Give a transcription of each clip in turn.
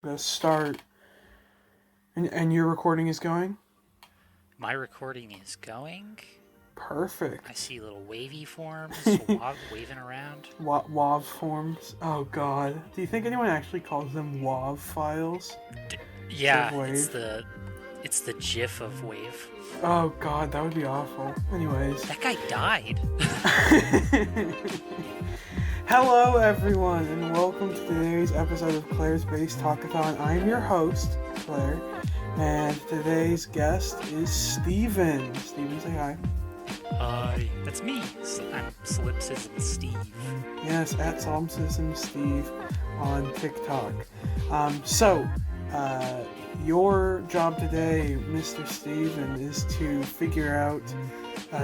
Let's start. And your recording is going? My recording is going. I Perfect. see little wavy forms waving around. WAV forms. Oh god. Do you think anyone actually calls them WAV files instead of Yeah, wave? it's the GIF of wave. Oh god, that would be awful. Anyways. That guy died. Hello everyone and welcome to today's episode of Claire's Base Talkathon. I'm your host, Claire, and today's guest is Steven. Steven, say hi. That's me. I'm Solipsism Steve. Yes, at Solipsism Steve on TikTok. Your job today, Mr. Steven, is to figure out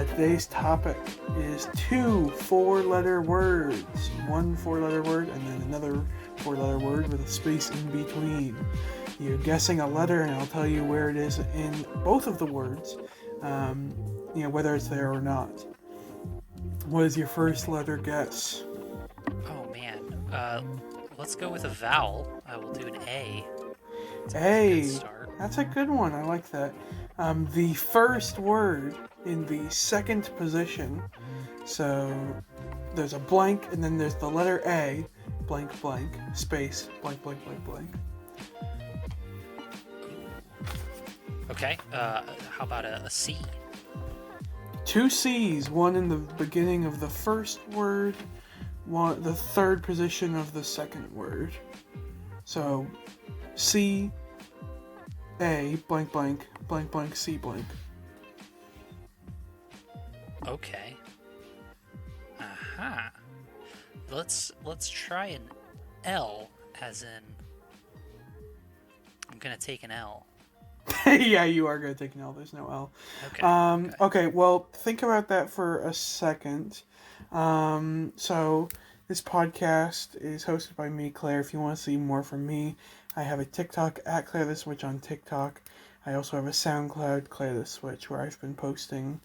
today's topic is 2 4-letter words. 1 4-letter word and then another 4-letter word with a space in between. You're guessing a letter and I'll tell you where it is in both of the words, whether it's there or not. What is your first letter guess? Oh man. Let's go with a vowel. I will do an A. A. That's a good one. I like that. The first word in the second position. So there's a blank, and then there's the letter A, blank, blank, space, blank, blank, blank, blank. Okay. How about a C? 2 C's, one in the beginning of the first word, one the third position of the second word. So C, A, blank, blank, blank, blank, C, blank. Okay. Aha. Let's try an L, as in I'm gonna take an L. Yeah, you are going to take an L. There's no L. Okay, well, think about that for a second. So, this podcast is hosted by me, Claire. If you want to see more from me, I have a TikTok, at Claire Theswitch on TikTok. I also have a SoundCloud, Claire Theswitch, where I've been posting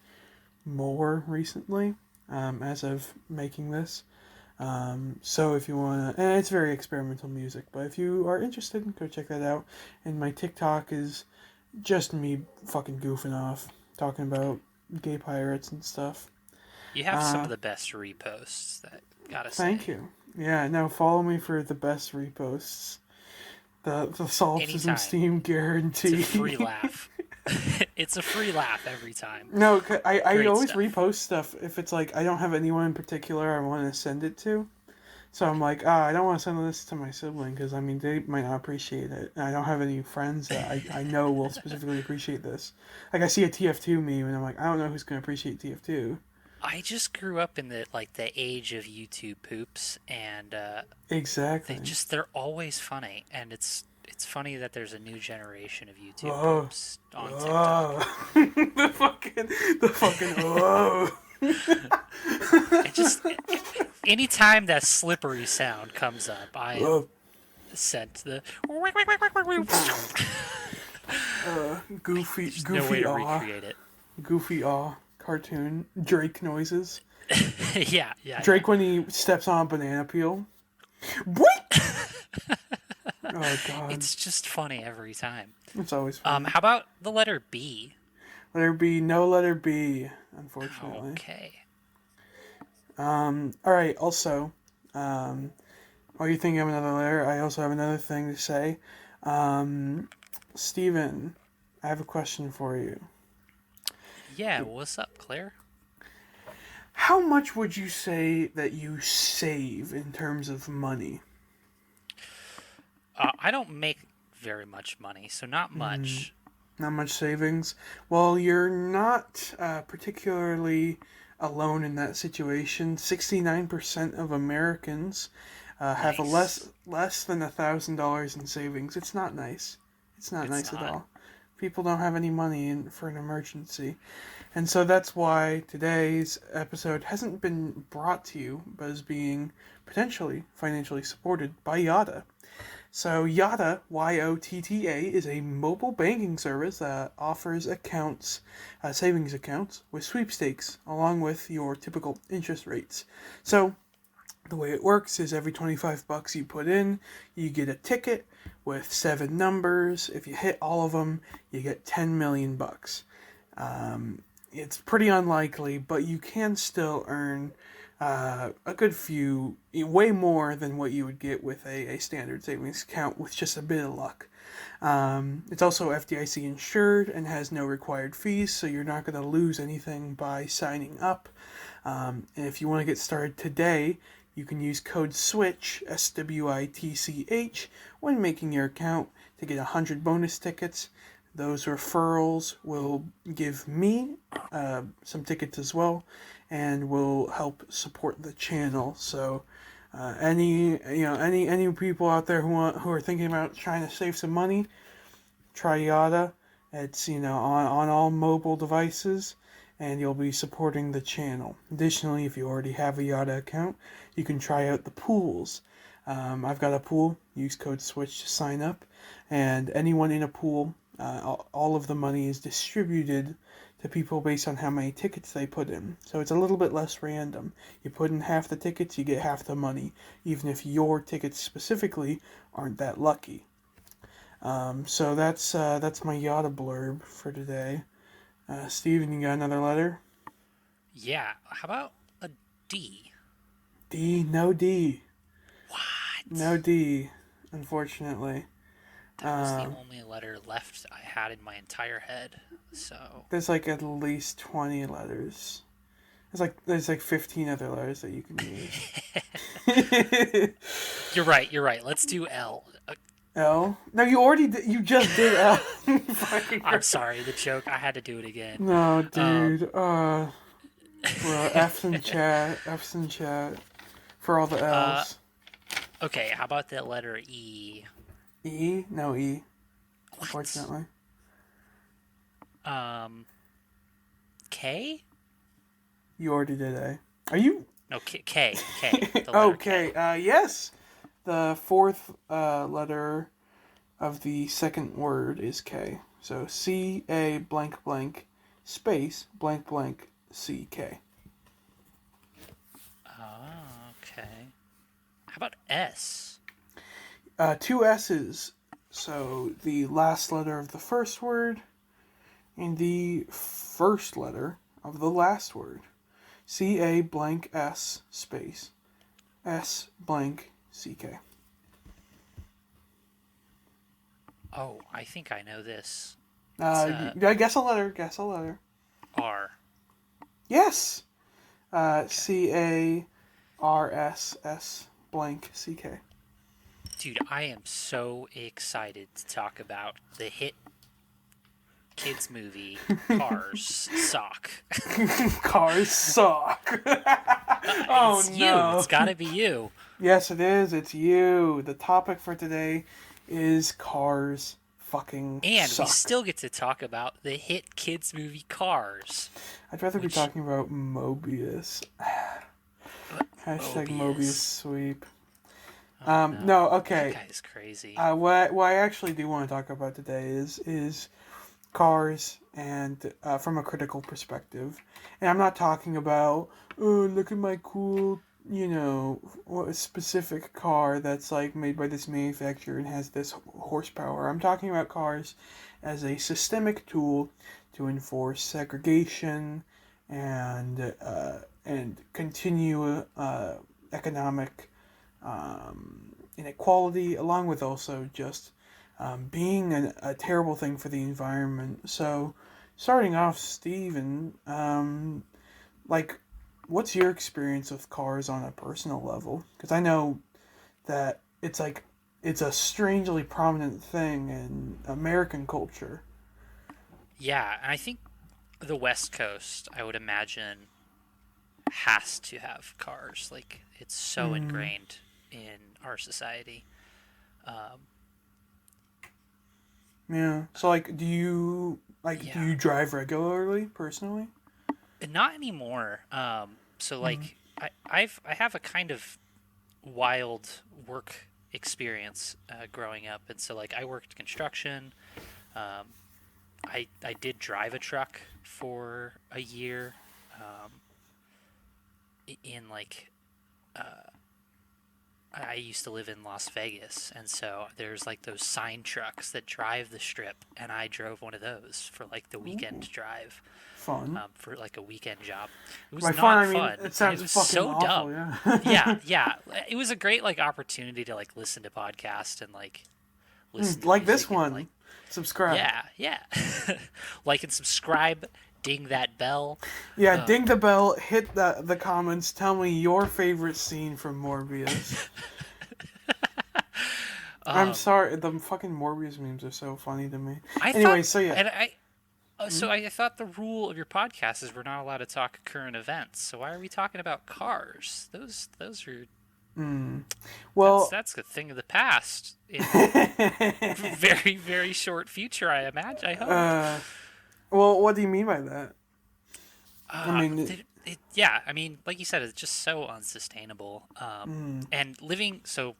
more recently, as of making this. So if you want to, and it's very experimental music, but if you are interested, go check that out. And my TikTok is just me fucking goofing off, talking about gay pirates and stuff. You have some of the best reposts, that gotta say. Thank you. Yeah, no, follow me for the best reposts. The Solipsism Steam guarantee. It's a free laugh. It's a free laugh every time. No, I always stuff. repost stuff if it's like I don't have anyone in particular I want to send it to. So I'm like, I don't want to send this to my sibling because, I mean, they might not appreciate it. And I don't have any friends that I know will specifically appreciate this. Like, I see a TF2 meme and I'm like, I don't know who's going to appreciate TF2. I just grew up in the age of YouTube poops, and exactly. they're always funny, and it's funny that there's a new generation of YouTube poops on TikTok. the fucking It just anytime that slippery sound comes up, I am sent the goofy no way to aw. recreate it. Goofy aw cartoon Drake noises. yeah. Drake when he steps on a banana peel. What? Oh god. It's just funny every time. It's always funny. How about the letter B? Letter B, no letter B, unfortunately. Okay. Alright, also, while you think of another letter, I also have another thing to say. Steven, I have a question for you. Yeah, what's up, Claire? How much would you say that you save in terms of money? I don't make very much money, so not much. Not much savings? Well, you're not particularly alone in that situation. 69% of Americans have a less than $1,000 in savings. It's not nice. It's not nice at all. People don't have any money for an emergency. And so that's why today's episode hasn't been brought to you, but is being potentially financially supported by Yotta. So Yotta, YOTTA, is a mobile banking service that offers accounts, savings accounts, with sweepstakes, along with your typical interest rates. So The way it works is every $25 you put in, you get a ticket with 7 numbers. If you hit all of them, you get 10 million bucks. It's pretty unlikely, but you can still earn a good few, way more than what you would get with a standard savings account with just a bit of luck. It's also FDIC insured and has no required fees, so you're not going to lose anything by signing up. And if you want to get started today, you can use code SWITCH, SWITCH, when making your account to get 100 bonus tickets. Those referrals will give me some tickets as well, and will help support the channel. So, any people out there who are thinking about trying to save some money, try Yada. It's on all mobile devices, and you'll be supporting the channel. Additionally, if you already have a Yada account, you can try out the pools. I've got a pool. Use code SWITCH to sign up, and anyone in a pool, all of the money is distributed to people based on how many tickets they put in. So it's a little bit less random. You put in half the tickets, you get half the money, even if your tickets specifically aren't that lucky. So that's my Yada blurb for today. Steven, you got another letter? Yeah. How about a D? D? No D. What? No D, unfortunately. That was the only letter left I had in my entire head. So there's like at least 20 letters. There's like 15 other letters that you can use. You're right. Let's do L. L? No, you just did L. I'm sorry, the joke. I had to do it again. No, dude. Bro, F's in chat. F's in chat. For all the L's. Okay, how about that letter E? E? No E. What? Unfortunately. K? You already did A. Are you? No, K. Okay. Yes. The fourth letter of the second word is K. So C-A blank blank space blank blank C-K. Oh, okay. How about S? 2 S's. So the last letter of the first word and the first letter of the last word. C-A blank S space S blank C-K. Oh, I think I know this. Guess a letter. R. Yes. Okay. C-A-R-S-S blank C-K. Dude, I am so excited to talk about the hit kids movie Cars Sock. Cars Sock. Oh, it's no. You. It's gotta be you. Yes, it is. It's you. The topic for today is Cars fucking And Sock. we still get to talk about the hit kids movie Cars. I'd rather be talking about Mobius. Hashtag Mobius sweep. No, okay. That guy's crazy. What I actually do want to talk about today is cars, and from a critical perspective. And I'm not talking about, oh, look at my cool, specific car that's like made by this manufacturer and has this horsepower. I'm talking about cars as a systemic tool to enforce segregation and continue economic inequality, along with also just being a terrible thing for the environment. So, starting off, Steven, what's your experience with cars on a personal level? Because I know that it's a strangely prominent thing in American culture. Yeah, and I think the West Coast, I would imagine, has to have cars. Like, it's so ingrained in our society. Yeah. So, do you drive regularly, personally? Not anymore. So I have a kind of wild work experience growing up, and so I worked construction. I did drive a truck for a year in I used to live in Las Vegas, and so there's like those sign trucks that drive the strip, and I drove one of those for like the weekend drive, Fun. for like a weekend job. It was By fun, not I mean, fun, it and it sounds was fucking so dumb. awful, yeah. Yeah, yeah, it was a great like opportunity to like listen to podcasts and like listen to Like this music and like one. Subscribe. yeah, yeah, like and subscribe, ding that bell. Yeah, ding the bell, hit the comments, tell me your favorite scene from Morbius. I'm sorry, the fucking Morbius memes are so funny to me. I Anyway, thought, so yeah. and I. So I thought the rule of your podcast is we're not allowed to talk current events. So why are we talking about cars? Those are Well, that's a thing of the past in very very short future. I imagine. I hope. well, what do you mean by that? I Uh, mean, yeah. I mean, like you said, it's just so unsustainable. And living so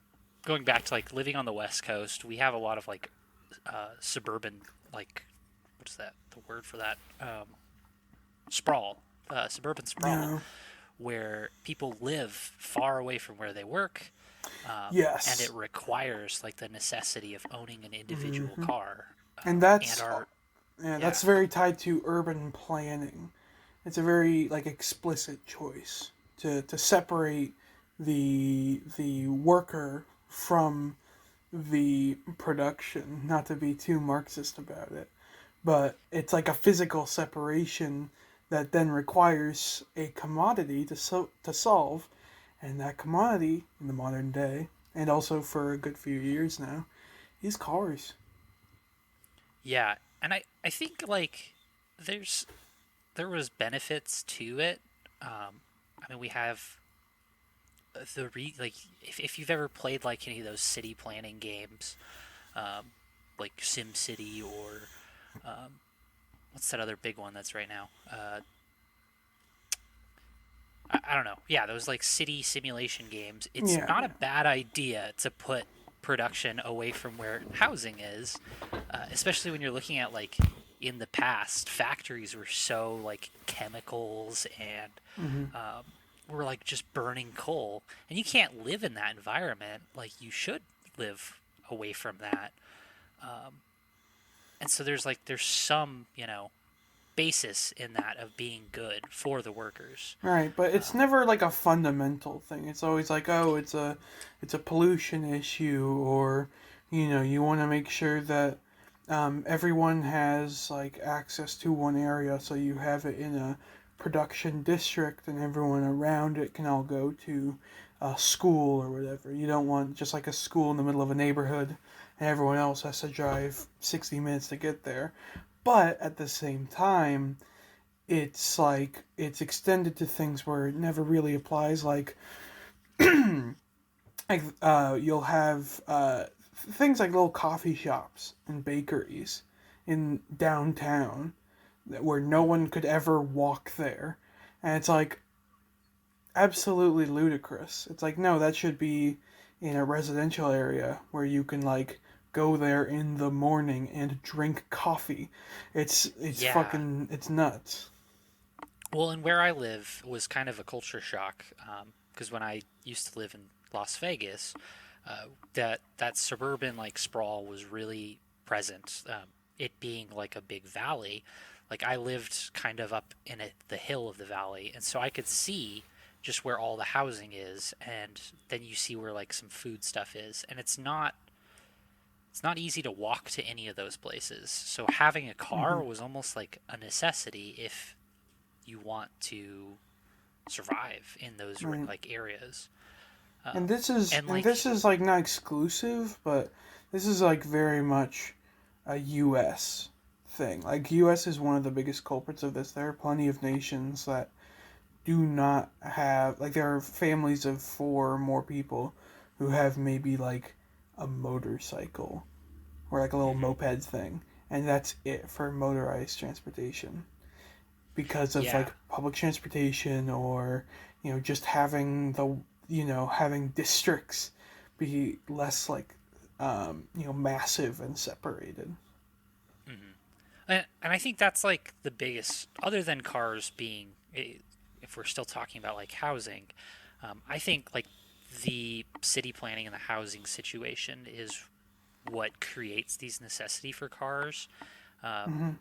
going back to like living on the West Coast, we have a lot of like suburban like what is that the word for that sprawl, suburban sprawl, yeah. where people live far away from where they work, Yes. and it requires like the necessity of owning an individual car, And that's and our that's very tied to urban planning. It's a very like explicit choice to separate the worker from the production. Not to be too Marxist about it, but it's like a physical separation that then requires a commodity to solve, and that commodity in the modern day, and also for a good few years now, is cars. yeah, and I think like there was benefits to it. I mean, we have like if you've ever played like any of those city planning games, um, like Sim City or what's that other big one that's right now? I don't know. Yeah, those like city simulation games. It's Yeah, not a yeah. bad idea to put production away from where housing is, especially when you're looking at like in the past, factories were so like chemicals and were like just burning coal, and you can't live in that environment. Like you should live away from that. And so there's some basis in that of being good for the workers. Right, but it's never like a fundamental thing. It's always like, oh, it's a pollution issue, or you want to make sure that everyone has like access to one area, so you have it in a production district, and everyone around it can all go to a school or whatever. You don't want just like a school in the middle of a neighborhood, and everyone else has to drive 60 minutes to get there. But at the same time, it's like it's extended to things where it never really applies. Like you'll have things like little coffee shops and bakeries in downtown where no one could ever walk there, and it's like absolutely ludicrous. It's like, no, that should be in a residential area where you can like go there in the morning and drink coffee. It's Yeah. fucking it's nuts. Well, and where I live was kind of a culture shock, because when I used to live in Las Vegas, that suburban like sprawl was really present. It being like a big valley, like I lived kind of up in the hill of the valley, and so I could see just where all the housing is, and then you see where like some food stuff is, and it's not easy to walk to any of those places. So having a car was almost like a necessity if you want to survive in those Right. like areas. And this is And and like this is like not exclusive, but this is like very much a U.S. thing. Like U.S. is one of the biggest culprits of this. There are plenty of nations that do not have like there are families of four or more people who have maybe like a motorcycle or like a little mhm. moped thing, and that's it for motorized transportation because of Yeah. like public transportation or just having having districts be less like massive and separated. hmm and I think that's like the biggest, other than cars being, if we're still talking about like housing, I think like the city planning and the housing situation is what creates these necessity for cars. Mm-hmm.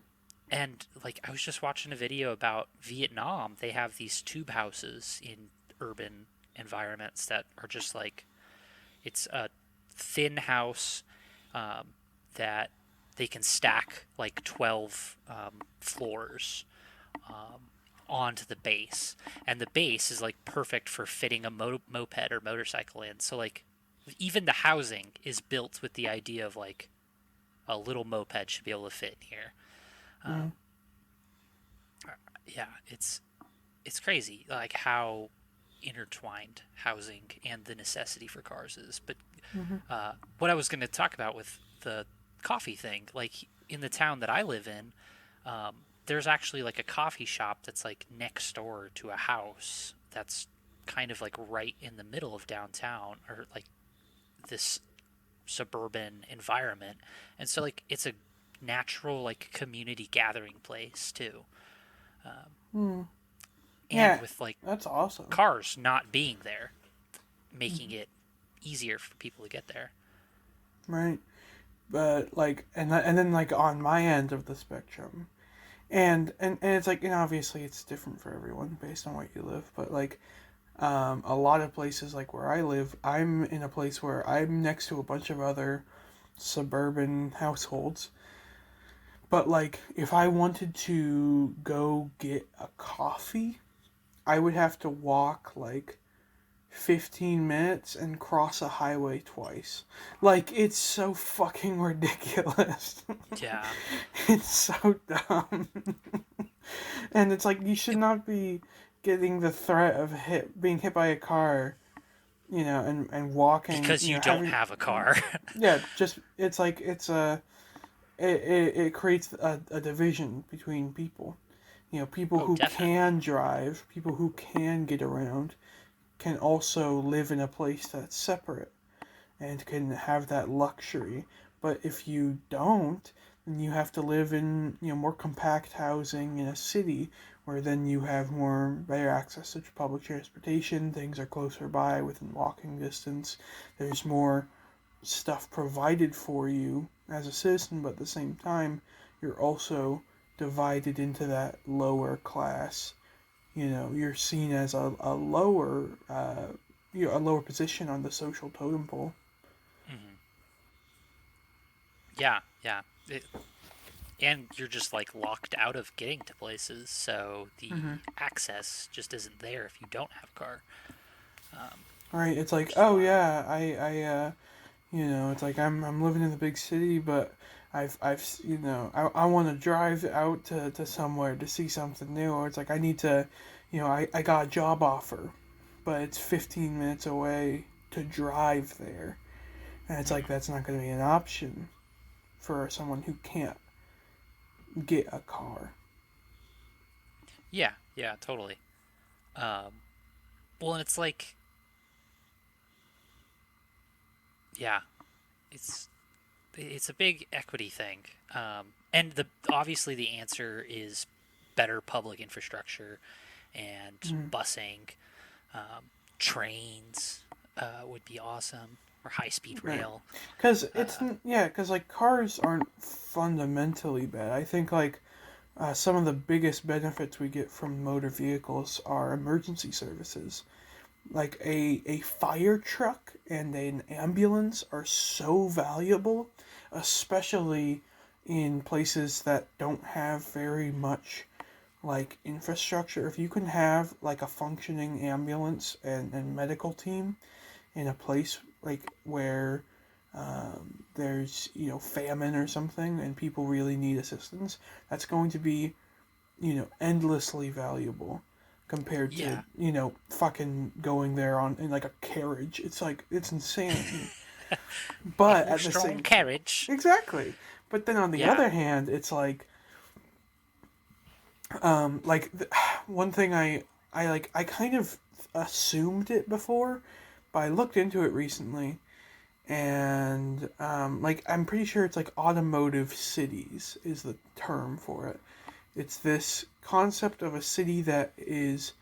And like I was just watching a video about Vietnam. They have these tube houses in urban environments that are just like it's a thin house um, that they can stack like 12 floors um, onto the base, and the base is like perfect for fitting a moped or motorcycle in. So like even the housing is built with the idea of like a little moped should be able to fit in here. Mm-hmm. Um, yeah, it's crazy like how intertwined housing and the necessity for cars is. But Mm-hmm. what I was going to talk about with the coffee thing, like in the town that I live in, there's actually like a coffee shop that's like next door to a house that's kind of like right in the middle of downtown or like this suburban environment. And so like it's a natural like community gathering place too. Um, Mm-hmm. and Yeah, with like that's awesome. cars not being there, making it easier for people to get there. Right. But like, and then like on my end of the spectrum, and it's like, obviously it's different for everyone based on where you live, but like, a lot of places like where I live, I'm in a place where I'm next to a bunch of other suburban households. But like, if I wanted to go get a coffee, I would have to walk like 15 minutes and cross a highway twice. Like, it's so fucking ridiculous. Yeah. It's so dumb. And it's like, you should not be getting the threat of being hit by a car, and walking, Because you don't having, have a car. yeah, just, it's like, it creates a division between people. People Oh, who definitely. can drive, people who can get around, can also live in a place that's separate and can have that luxury. But if you don't, then you have to live in more compact housing in a city where then you have better access to public transportation. Things are closer by within walking distance. There's more stuff provided for you as a citizen, but at the same time, you're also divided into that lower class. You're seen as a lower a lower position on the social totem pole. Hmm. Yeah, yeah. And you're just like locked out of getting to places, so the Mm-hmm. access just isn't there if you don't have a car. Um, Right? It's like, which is oh wild. yeah, it's like I'm living in the big city, but I want to drive out to somewhere to see something new, or it's like I need to, I got a job offer, but it's 15 minutes away to drive there, and it's like Hmm. that's not going to be an option for someone who can't get a car. Yeah, yeah, totally. Um, well, and it's like, yeah, it's it's a big equity thing. And the obviously the answer is better public infrastructure and Mm. busing. Trains would be awesome, or high speed Right. rail. Because Uh, because like cars aren't fundamentally bad. I think like some of the biggest benefits we get from motor vehicles are emergency services. Like a fire truck and an ambulance are so valuable, especially in places that don't have very much like infrastructure. If you can have like a functioning ambulance and medical team in a place like where there's famine or something and people really need assistance, that's going to be endlessly valuable compared to yeah, fucking going there on in like a carriage. It's like it's insanity. a But at the horse-drawn same carriage. exactly. But then on the Yeah. other hand, it's like one thing I kind of assumed it before, but I looked into it recently, and like I'm pretty sure it's like automotive cities is the term for it. It's this concept of a city that is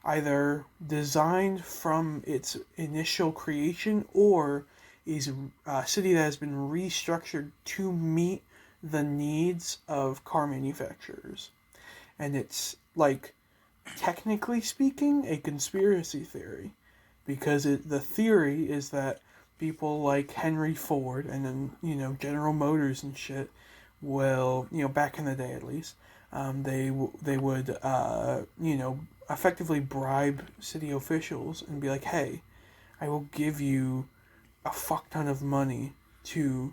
either designed from its initial creation or is a city that has been restructured to meet the needs of car manufacturers. And it's like, technically speaking, a conspiracy theory, because the theory is that people like Henry Ford and then General Motors and shit will, back in the day at least, they would effectively bribe city officials and be like, hey, I will give you a fuck ton of money to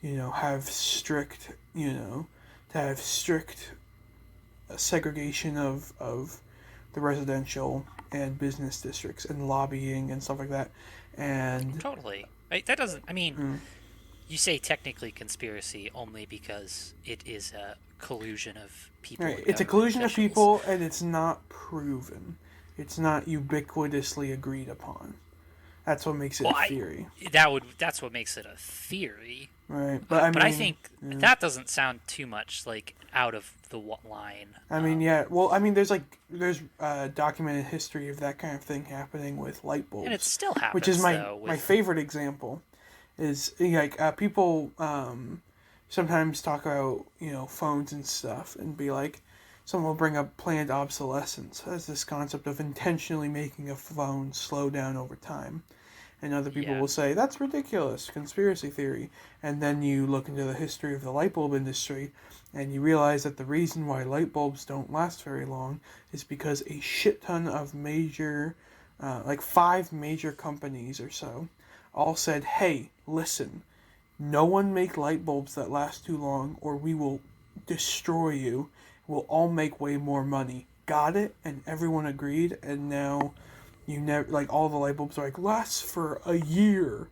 have strict segregation of the residential and business districts and lobbying and stuff like that. And Totally. That doesn't. I mean, you say technically conspiracy only because it is a collusion of people. right, it's a collusion of people, and it's not proven. It's not ubiquitously agreed upon. That's what makes it a theory. That's what makes it a theory. Right, but I think that doesn't sound too much like out of the line. I mean, yeah. Well, I mean, there's documented history of that kind of thing happening with light bulbs, and it still happens. Which is my favorite example. Is like people sometimes talk about phones and stuff and be like, someone will bring up planned obsolescence as this concept of intentionally making a phone slow down over time. And other people will say, that's ridiculous, conspiracy theory. And then you look into the history of the light bulb industry, and you realize that the reason why light bulbs don't last very long is because a shit ton of major, like 5 major companies or so, all said, hey, listen, no one make light bulbs that last too long, or we will destroy you. We'll all make way more money. Got it? And everyone agreed, and now... all the light bulbs are lasts for a year,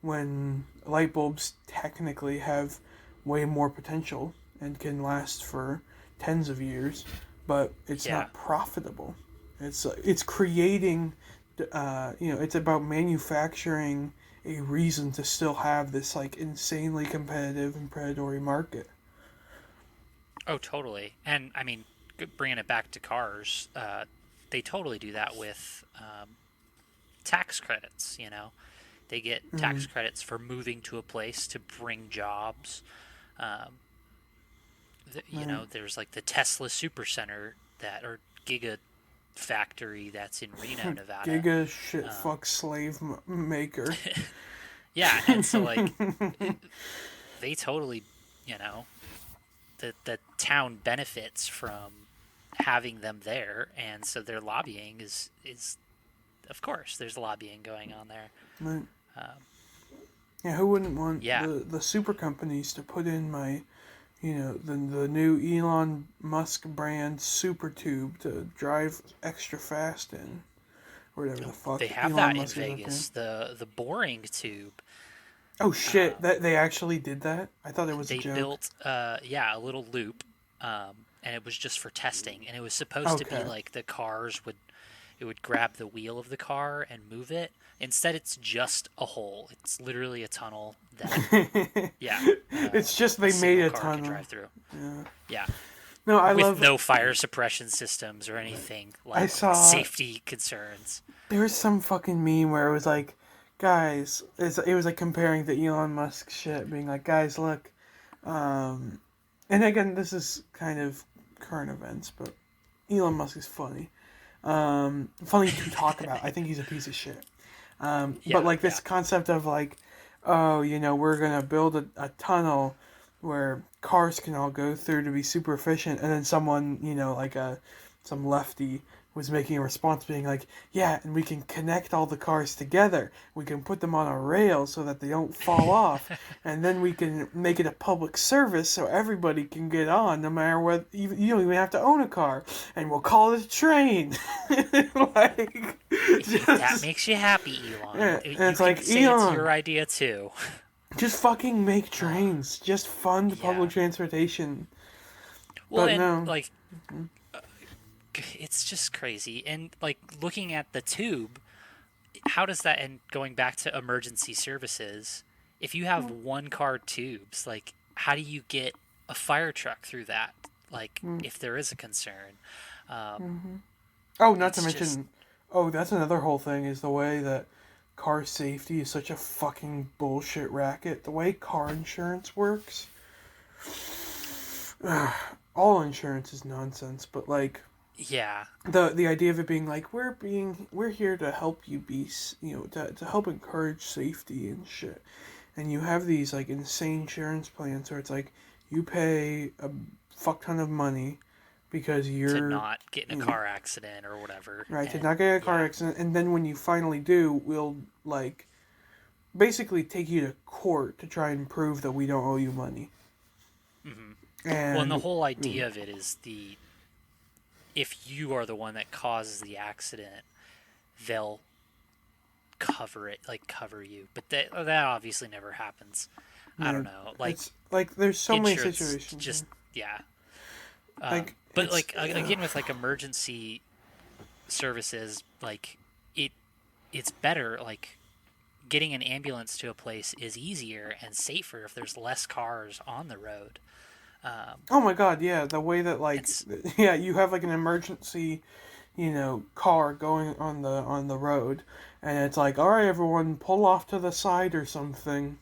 when light bulbs technically have way more potential and can last for tens of years, but it's not profitable. It's creating, it's about manufacturing a reason to still have this insanely competitive and predatory market. Oh, totally. And I mean, bringing it back to cars, they totally do that with tax credits. They get tax credits for moving to a place to bring jobs. There's like the Tesla Supercenter or Giga factory that's in Reno, Nevada. Giga shit fuck slave maker. Yeah, and so they totally, the town benefits from having them there, and so their lobbying is of course there's lobbying going on there. Right. Yeah, who wouldn't want the super companies to put in my the new Elon Musk brand super tube to drive extra fast in, or whatever the fuck they have Elon that Musk in Vegas, the boring tube. Oh shit, that they actually did that? I thought it was a joke. They built a little loop, and it was just for testing, and it was supposed to be like the cars would grab the wheel of the car and move it. Instead, it's just a hole. It's literally a tunnel that it's just they made a tunnel can drive through. Yeah. No, I with love no fire suppression systems or anything like safety concerns. There was some fucking meme where it was like, guys, it was like comparing the Elon Musk shit, being like, guys, look, and again, this is kind of current events, but Elon Musk is funny. Funny to talk about. I think he's a piece of shit. But this concept of we're gonna build a tunnel where cars can all go through to be super efficient, and then someone, some lefty was making a response being like, yeah, and we can connect all the cars together. We can put them on a rail so that they don't fall off, and then we can make it a public service so everybody can get on no matter what. You don't even have to own a car, and we'll call it a train. That makes you happy, Elon. Yeah, you it's can like, say Elon, it's your idea too. Just fucking make trains. Just fund public transportation. Well, but and no. It's just crazy. And looking at the tube, how does that, and going back to emergency services, if you have one car tubes, how do you get a fire truck through that? If there is a concern. Oh, not to It's just mention, that's another whole thing is the way that car safety is such a fucking bullshit racket. The way car insurance works, all insurance is nonsense. But like, yeah, the idea of it being like we're here to help you be, to help encourage safety and shit, and you have these like insane insurance plans where it's like you pay a fuck ton of money because to you're, not get in a car accident or whatever. right, to And not get a car yeah, accident, and then when you finally do, we'll like basically take you to court to try and prove that we don't owe you money. hmm well, and the And whole idea of it is if you are the one that causes the accident, they'll cover it, like cover you. But that obviously never happens. I yeah, don't know, like it's like there's so many insurance, situations. just yeah. Like But it's like again with like emergency services, like it it's better. Like getting an ambulance to a place is easier and safer if there's less cars on the road. oh my god, yeah, the way that like It's yeah, you have like an emergency, car going on the road, and it's like, all right, everyone, pull off to the side or something.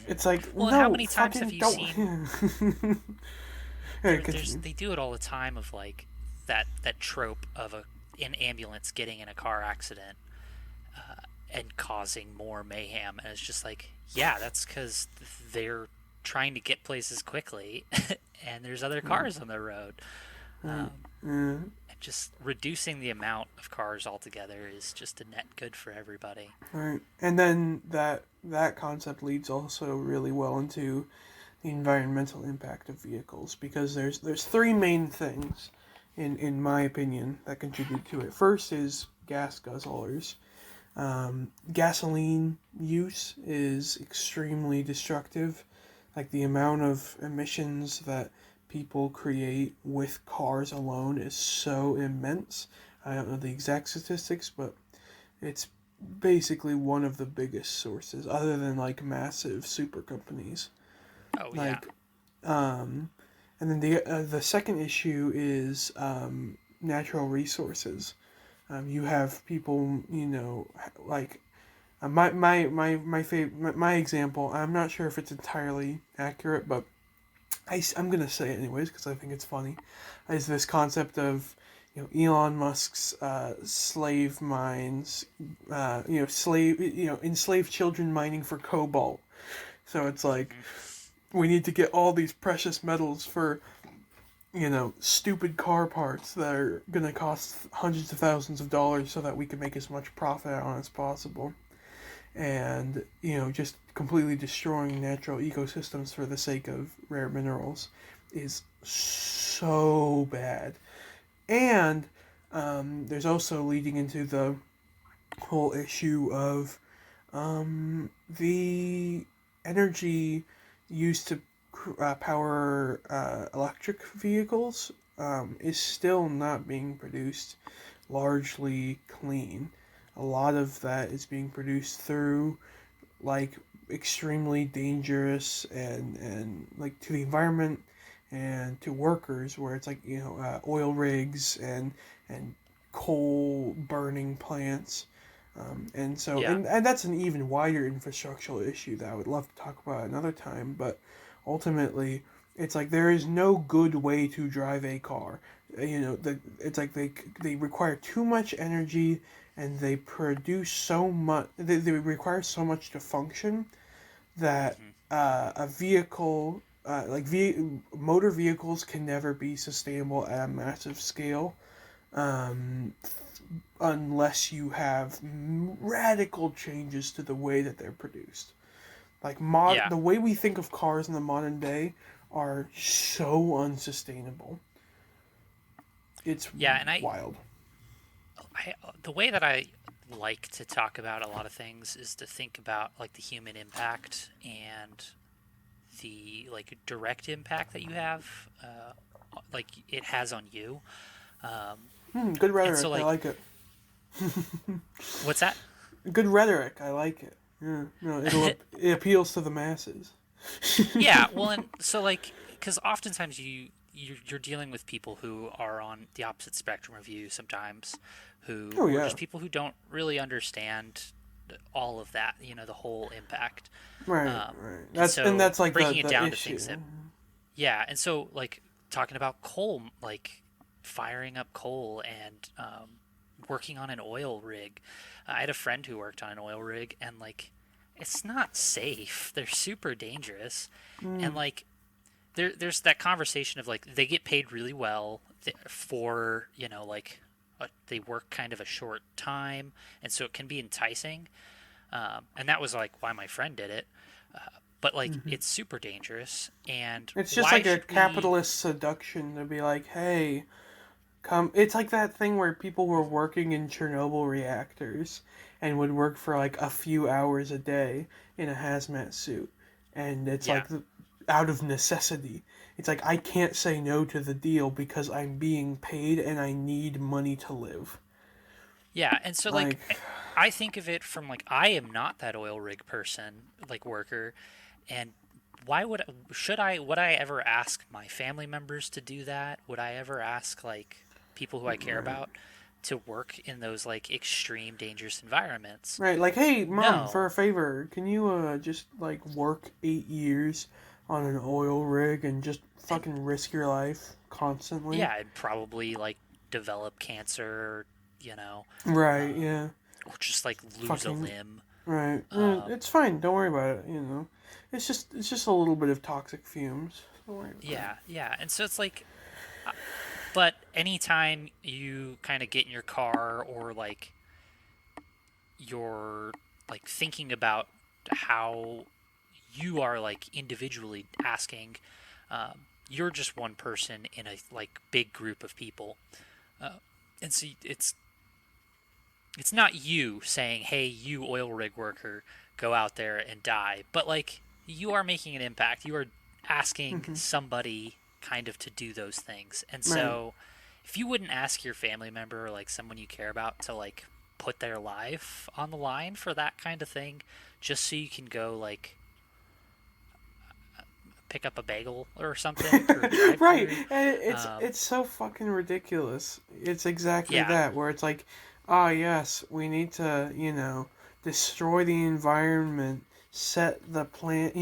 It's like, well, and how no, many times have fucking you don't. seen Yeah, there's continue. they do it all the time of like that trope of an ambulance getting in a car accident and causing more mayhem, and it's just like, yeah, that's because they're trying to get places quickly and there's other cars on the road. Right. um, Yeah. and just reducing the amount of cars altogether is just a net good for everybody. Right. And then that concept leads also really well into the environmental impact of vehicles, because there's three main things in my opinion that contribute to it. First is gas guzzlers. Gasoline use is extremely destructive. Like the amount of emissions that people create with cars alone is so immense. I don't know the exact statistics, but it's basically one of the biggest sources, other than like massive super companies. Oh yeah. Like, um, and then the second issue is natural resources. You have people, like my example. I'm not sure if it's entirely accurate, but I'm gonna say it anyways because I think it's funny. Is this concept of Elon Musk's slave mines, enslaved children mining for cobalt. So it's like we need to get all these precious metals for stupid car parts that are gonna cost hundreds of thousands of dollars so that we can make as much profit on as possible. And, just completely destroying natural ecosystems for the sake of rare minerals is so bad. And there's also leading into the whole issue of the energy used to power electric vehicles is still not being produced largely clean. A lot of that is being produced through like extremely dangerous and like to the environment and to workers, where it's like oil rigs and coal burning plants. And so, Yeah. and that's an even wider infrastructural issue that I would love to talk about another time. But ultimately, it's like there is no good way to drive a car. It's like they require too much energy, and they produce so much. They require so much to function that a vehicle, motor vehicles, can never be sustainable at a massive scale. Um, unless you have radical changes to the way that they're produced. Like Yeah. the way we think of cars in the modern day are so unsustainable. It's Yeah, and wild. the way that I like to talk about a lot of things is to think about like the human impact and the like direct impact that you have, like it has on you. Um, Good and so rhetoric. I like, like it. what's that? Good rhetoric. I like it. Yeah. No, it appeals to the masses. Yeah, well, and so like, because oftentimes you're dealing with people who are on the opposite spectrum of you sometimes, who Oh or yeah. just people who don't really understand all of that, the whole impact. Right, Um, right. and And so that's like breaking it the down to issue. things that, yeah, and so like talking about coal, like firing up coal and working on an oil rig. I had a friend who worked on an oil rig, and like it's not safe. They're super dangerous, and Mm, like there's that conversation of like they get paid really well for like they work kind of a short time, and so it can be enticing. And that was like why my friend did it. But like hmm. it's super dangerous, and It's just why like a should we? capitalist seduction to be like, hey, come. It's like that thing where people were working in Chernobyl reactors and would work for like a few hours a day in a hazmat suit, and it's Yeah, like out of necessity. It's like I can't say no to the deal because I'm being paid and I need money to live. yeah, and so like Like, I think of it from like I am not that oil rig person, like worker, and why would I ever ask my family members to do that? Would I ever ask like people who I care right. about to work in those like extreme dangerous environments? Right, like, hey, mom, for No. a favor, can you just like work 8 years on an oil rig and just And fucking risk your life constantly? yeah, I'd probably like develop cancer, you know, Right, um, yeah, or just like lose a fucking limb. right. Um, It's fine. Don't worry about it. It's just a little bit of toxic fumes. Don't worry about it. yeah, yeah. And so it's like, uh, but anytime you kind of get in your car or like you're like thinking about how you are like individually asking, you're just one person in a like big group of people, uh, and so it's not you saying, "Hey, you oil rig worker, go out there and die," but like you are making an impact. You are asking Hmm. somebody kind of to do those things, and Right. so if you wouldn't ask your family member or like someone you care about to like put their life on the line for that kind of thing, just so you can go like pick up a bagel or something through a Right. drive-through. And Um, it's so fucking ridiculous. It's exactly yeah, that where it's like, ah, yes, we need to, destroy the environment, set the plant,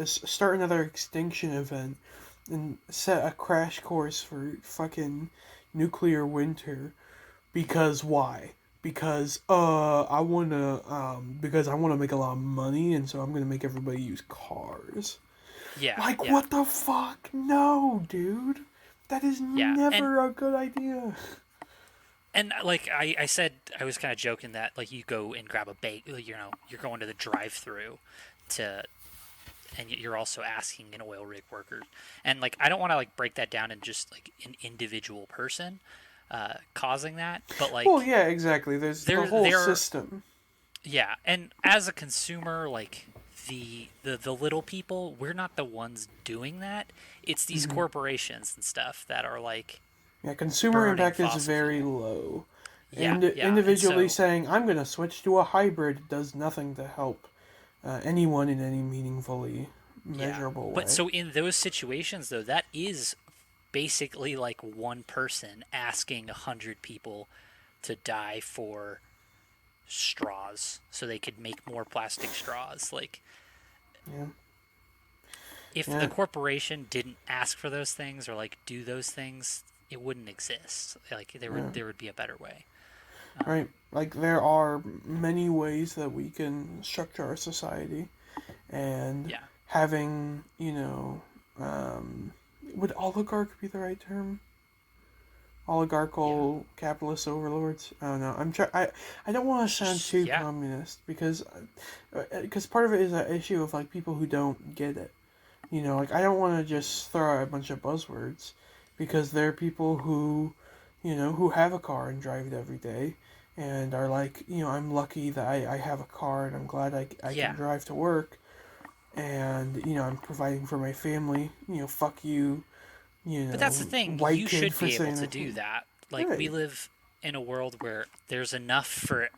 start another extinction event, and set a crash course for fucking nuclear winter. Because why? Because because I wanna make a lot of money, and so I'm gonna make everybody use cars. yeah, Like, yeah, what the fuck? No, dude. That is yeah, never a good idea. and like I said, I was kind of joking that like you go and grab a bagel, you're going to the drive-through to, and you're also asking an oil rig worker, and like I don't want to like break that down in just like an individual person causing that, but Well, like yeah, exactly. There's the whole they're system. yeah, and as a consumer, like the little people, we're not the ones doing that. It's these Hmm. corporations and stuff that are like Yeah, consumer burning impact is fossil very fuel. low. Yeah, And yeah, and individually so saying, I'm going to switch to a hybrid does nothing to help anyone in any meaningfully yeah, measurable but way. so in those situations though, that is basically like one person asking 100 people to die for straws so they could make more plastic straws. Like Yeah. if a Yeah. corporation didn't ask for those things or like do those things, it wouldn't exist. Like Yeah. there would be a better way. Right. Like, there are many ways that we can structure our society. And Yeah, having, um, would oligarch be the right term? yeah, Oligarchical capitalist overlords. I don't know. I don't want to sound too yeah, communist because part of it is that issue of like people who don't get it. Like I don't want to just throw out a bunch of buzzwords because there are people who, who have a car and drive it every day and are like, I'm lucky that I have a car and I'm glad I can yeah. drive to work and, I'm providing for my family. Fuck you, But that's the thing. white You kid should for be able saying to that. do that. Like we Right. live in a world where there's enough for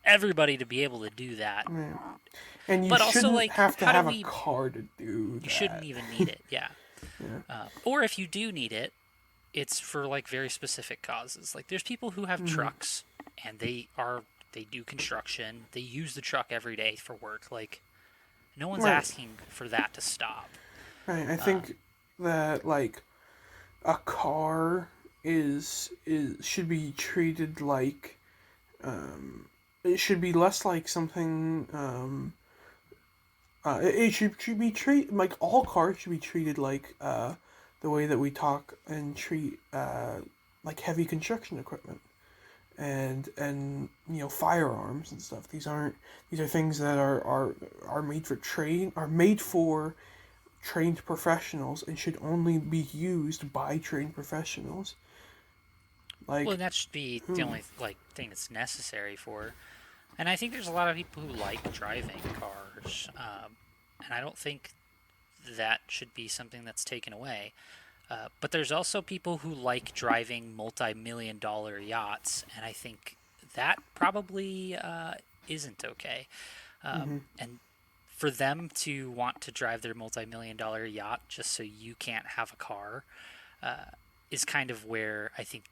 everybody to be able to do that. Right. And you But also, shouldn't like, have to how do have a we? car to do You shouldn't that. even need it. Yeah. Or if you do need it, it's for like very specific causes. Like there's people who have trucks and they do construction. They use the truck every day for work. Like no one's Right. asking for that to stop. Right. I think that like a car is should be treated like it should be less like something it should be treated like all cars should be treated like the way that we talk and treat like heavy construction equipment and firearms and stuff. These are things that are made for trained professionals and should only be used by trained professionals. Well, Like, and that should be the only like thing it's necessary for. And I think there's a lot of people who like driving cars, and I don't think that should be something that's taken away. But there's also people who like driving multi-million-dollar yachts, and I think that probably isn't okay. And for them to want to drive their multi-million-dollar yacht just so you can't have a car is kind of where I think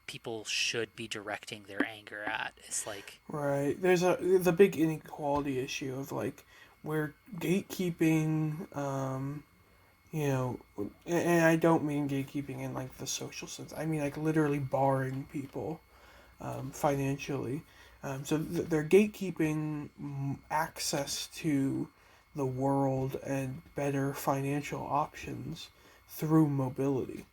people should be directing their anger at. It's like, right, there's the big inequality issue of like where gatekeeping, and I don't mean gatekeeping in like the social sense. I mean like literally barring people financially. So they're gatekeeping access to the world and better financial options through mobility.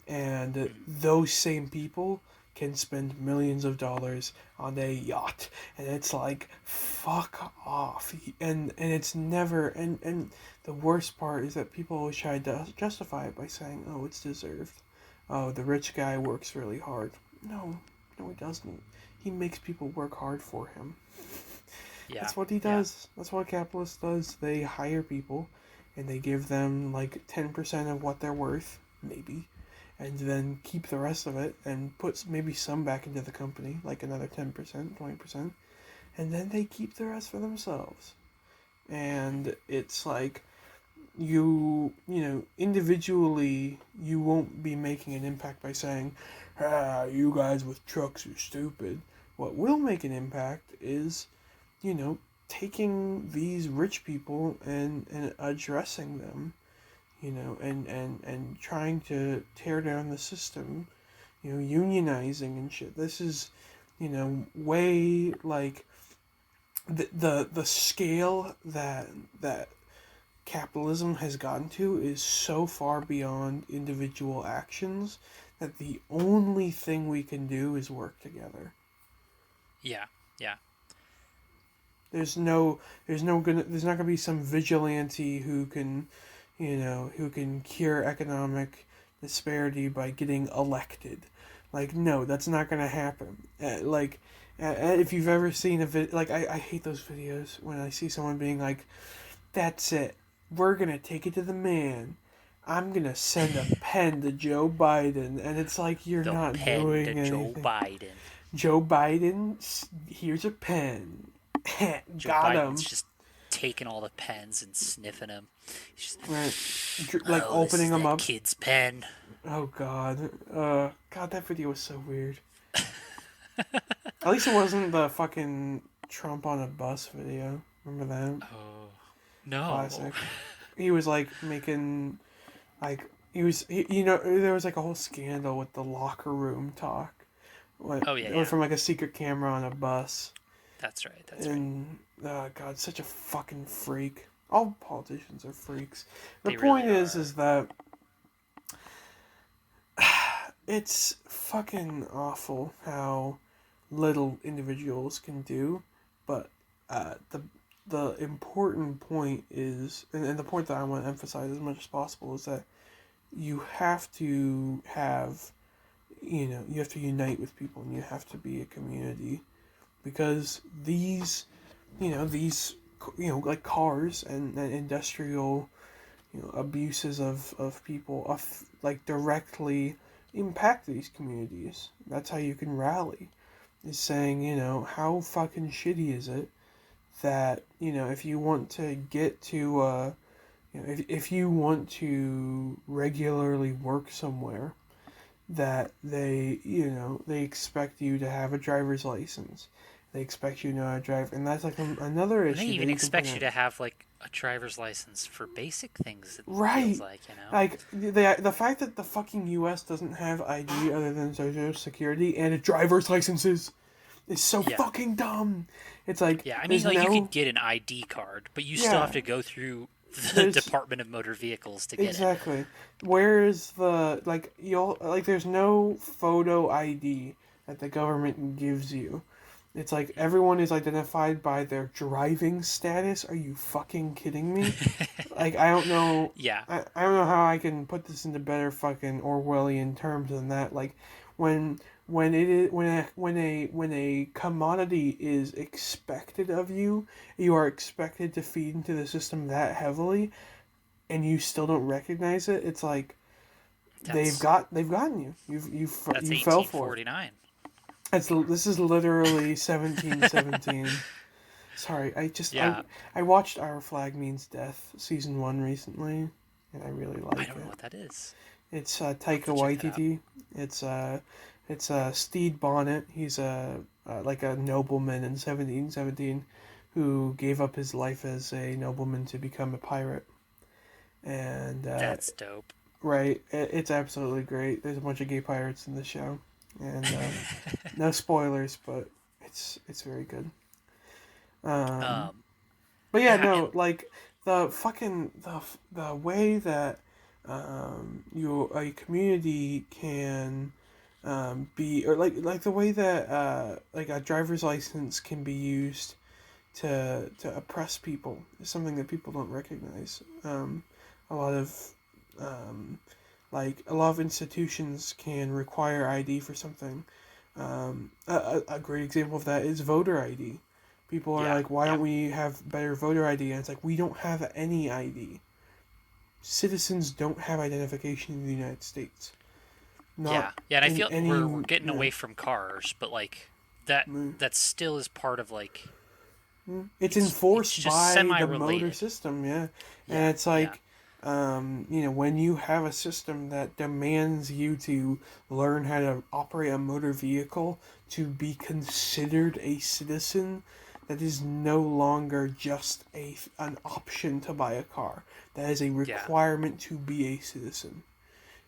And those same people can spend millions of dollars on a yacht, and it's like fuck off. And it's never, and the worst part is that people always try to justify it by saying, oh, it's deserved. Oh, the rich guy works really hard. No, he doesn't. He makes people work hard for him. yeah, That's what he does. That's what a capitalist does. They hire people and they give them like 10% of what they're worth, maybe, and then keep the rest of it and put maybe some back into the company, like another 10%, 20%, and then they keep the rest for themselves. And it's like individually you won't be making an impact by saying, you guys with trucks are stupid. What will make an impact is, taking these rich people and addressing them, and trying to tear down the system, unionizing and shit. This is, way like the scale that capitalism has gotten to is so far beyond individual actions that the only thing we can do is work together. yeah, yeah. There's not gonna be some vigilante who can, who can cure economic disparity by getting elected. Like, no, that's not gonna happen. If you've ever seen a vid, like I hate those videos when I see someone being like, "That's it, we're gonna take it to the man. I'm gonna send a pen to Joe Biden," and it's like you're The not pen doing to anything. Joe Biden. Joe Biden, here's a pen. Joe Got Biden's him. just taking all the pens and sniffing them. He's just, Right. Like oh, this opening is them that up. kid's pen. Oh God. God, that video was so weird. At least it wasn't the fucking Trump on a bus video. Remember that? Oh, no. Classic. He was like making, like there was like a whole scandal with the locker room talk. Oh, yeah, It yeah. was from like a secret camera on a bus. That's right, And God, such a fucking freak. All politicians are freaks. The They point really is that it's fucking awful how little individuals can do, but the important point is, and the point that I want to emphasize as much as possible is that you have to have, you have to unite with people and you have to be a community, because these like cars and industrial abuses of people like directly impact these communities. That's how you can rally, is saying, how fucking shitty is it that, if you want to get to You know, if you want to regularly work somewhere, that they expect you to have a driver's license. They expect you to know how to drive, and that's like another And they issue that even you can point expect you out. to have like a driver's license for basic things. It feels Right. like, you know. Like the fact that the fucking U.S. doesn't have ID other than Social Security and a driver's licenses is so Yeah. fucking dumb. It's like Yeah, I mean, there's like you no could get an ID card, but you still have yeah. to go through the There's Department of Motor Vehicles to get it. exactly where is the like you'll like there's no photo ID that the government gives you. It's like everyone is identified by their driving status. Are you fucking kidding me? Like I don't know. Yeah. I don't know how I can put this into better fucking Orwellian terms than that. Like when when it is when a commodity is expected of you, you are expected to feed into the system that heavily, and you still don't recognize it. It's like That's they've gotten you. that's You fell for it. 1849. This is literally 1717. Sorry, Yeah. I watched Our Flag Means Death season 1 recently, and I really I like don't know it. what that is. It's I'll have Taika to check that out. Waititi. It's Steed Bonnet. He's like a nobleman in 1717 who gave up his life as a nobleman to become a pirate. And That's dope. right, it's absolutely great. There's a bunch of gay pirates in the show, and no spoilers, but it's very good. Um, Um, but yeah, yeah, and no, like the fucking the way that you a community can be or like the way that like a driver's license can be used to oppress people is something that people don't recognize. A lot of um, like a lot of institutions can require ID for something. A great example of that is voter ID. People are yeah, like, why yeah, don't we have better voter ID? And it's like, we don't have any ID. Citizens don't have identification in the United States. Not yeah, yeah. And I in feel any, we're getting yeah. away from cars, but like that Mm. that still is part of like It's it's enforced just by the motor semi-related. system, yeah. And Yeah, it's yeah, like, when you have a system that demands you to learn how to operate a motor vehicle to be considered a citizen, that is no longer just an option to buy a car. That is a yeah. requirement to be a citizen.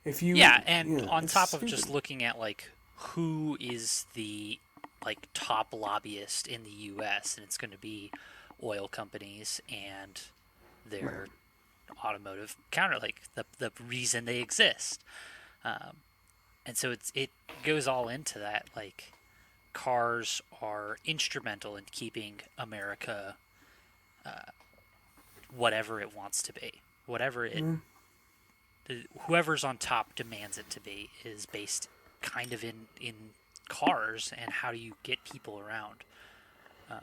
If Yeah, you, and on it's top of just stupid. looking at like who is the like top lobbyist in the US, and it's going to be oil companies and Right. their automotive counter, like the reason they exist. Um, and so it goes all into that, like cars are instrumental in keeping America whatever it wants to be. Whatever it Mm, whoever's on top demands it to be is based kind of in cars, and how do you get people around.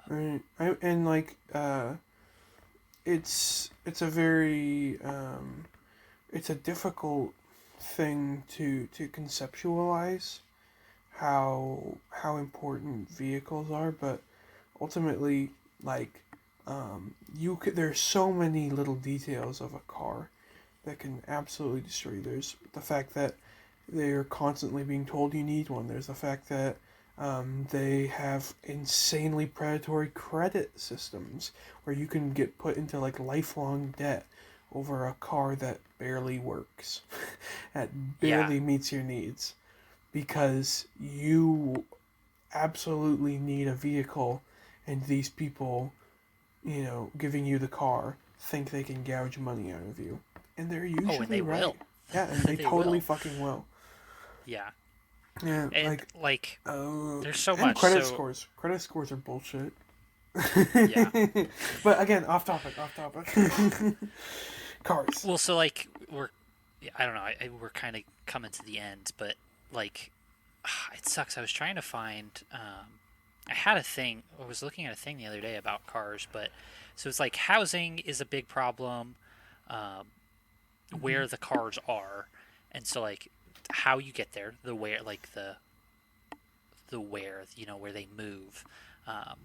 right. And like, it's a very it's a difficult thing to conceptualize how important vehicles are, but ultimately, like, you could there's so many little details of a car that can absolutely destroy you. There's the fact that they're constantly being told you need one. There's the fact that they have insanely predatory credit systems where you can get put into like lifelong debt over a car that barely works, that Yeah. barely meets your needs, because you absolutely need a vehicle, and these people, giving you the car, think they can gouge money out of you, and they're Oh, and usually they right. will. Yeah, and they They totally will. fucking will. Yeah. Yeah, And like like there's so and much. credit So scores. Credit scores are bullshit. yeah. But again, off topic. Off topic. Cars. Well, so like we're yeah, I don't know. We're kind of coming to the end, but like it sucks. I was trying to find. I had a thing. I was looking at a thing the other day about cars, but so it's like housing is a big problem. Um, Mm-hmm. where the cars are, and so like how you get there, the where, like the where, where they move. Um,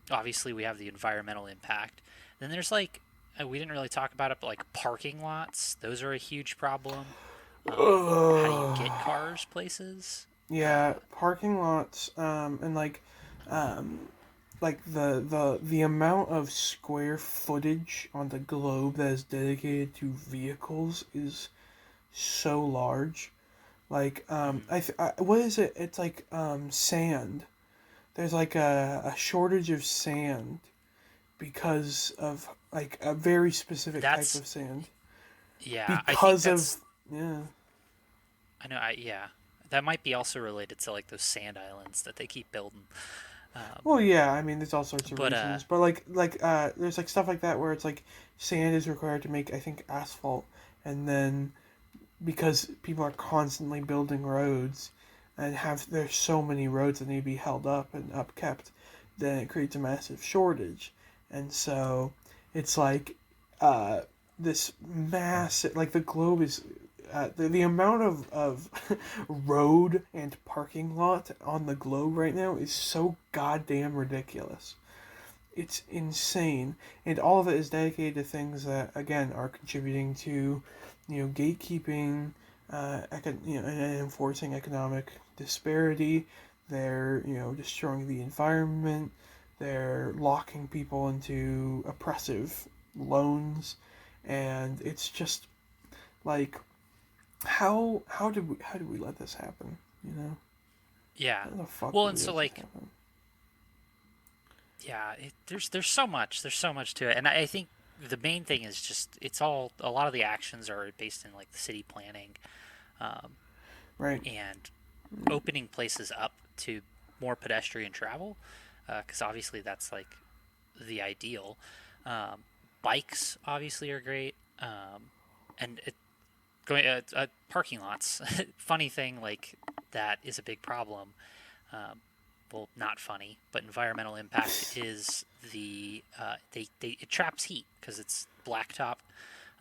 obviously, we have the environmental impact. Then there's like we didn't really talk about it, but like parking lots, those are a huge problem. How do you get Ugh. cars places? Yeah, parking lots, and um, like the amount of square footage on the globe that is dedicated to vehicles is so large. Like, Mm, what is it? It's like sand. There's like a shortage of sand because of like a very specific type that's of sand. yeah. I think Because of that's yeah. I know. Yeah, that might be also related to like those sand islands that they keep building. Um, Well, yeah, I mean, there's all sorts of but reasons, but there's like stuff like that where it's like sand is required to make, I think, asphalt, and then because people are constantly building roads, and there's so many roads that need to be held up and upkept, then it creates a massive shortage, and so it's like, uh, this massive, like the globe is. The amount of road and parking lot on the globe right now is so goddamn ridiculous. It's insane, and all of it is dedicated to things that again are contributing to, gatekeeping, and enforcing economic disparity. They're destroying the environment. They're locking people into oppressive loans, and it's just like how did we let this happen? You know, yeah. how the fuck Well, did and we so let this like happen? yeah, there's so much to it, and I think the main thing is just it's all a lot of the actions are based in like the city planning, um, Right. and opening places up to more pedestrian travel, because obviously that's like the ideal. Um, Bikes obviously are great, and going parking lots. Funny thing, like that is a big problem. Um, well, not funny, but environmental impact is it traps heat because it's blacktop.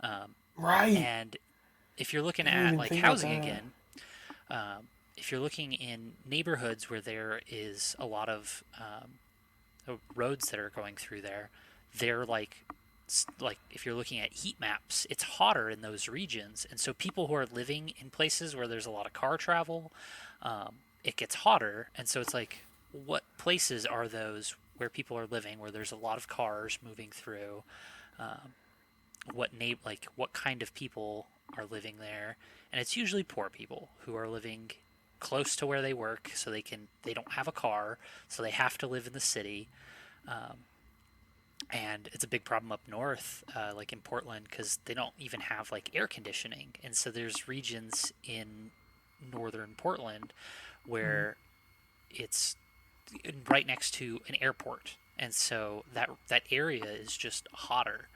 Um, Right. and if you're looking I didn't at even like think about housing that. again, if you're looking in neighborhoods where there is a lot of roads that are going through there, they're like if you're looking at heat maps, it's hotter in those regions, and so people who are living in places where there's a lot of car travel, it gets hotter, and so it's like, what places are those where people are living, where there's a lot of cars moving through? Um, what kind of people are living there? And it's usually poor people who are living close to where they work, so they don't have a car, so they have to live in the city. Um, and it's a big problem up north, like in Portland, because they don't even have like air conditioning, and so there's regions in northern Portland Mm, where it's right next to an airport, and so that area is just hotter.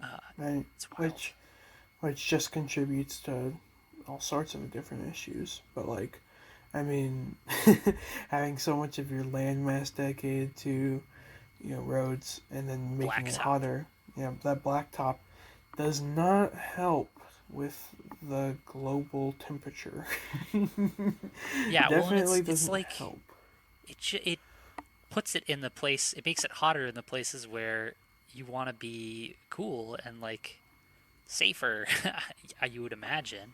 Uh, right. it's wild. Which just contributes to all sorts of different issues. But like, I mean, having so much of your landmass dedicated to roads and then making it Blacktop. hotter, that blacktop does not help with the global temperature. Yeah, well, and Definitely it's doesn't like help. it puts it in the place. It makes it hotter in the places where you want to be cool and like safer. You would imagine.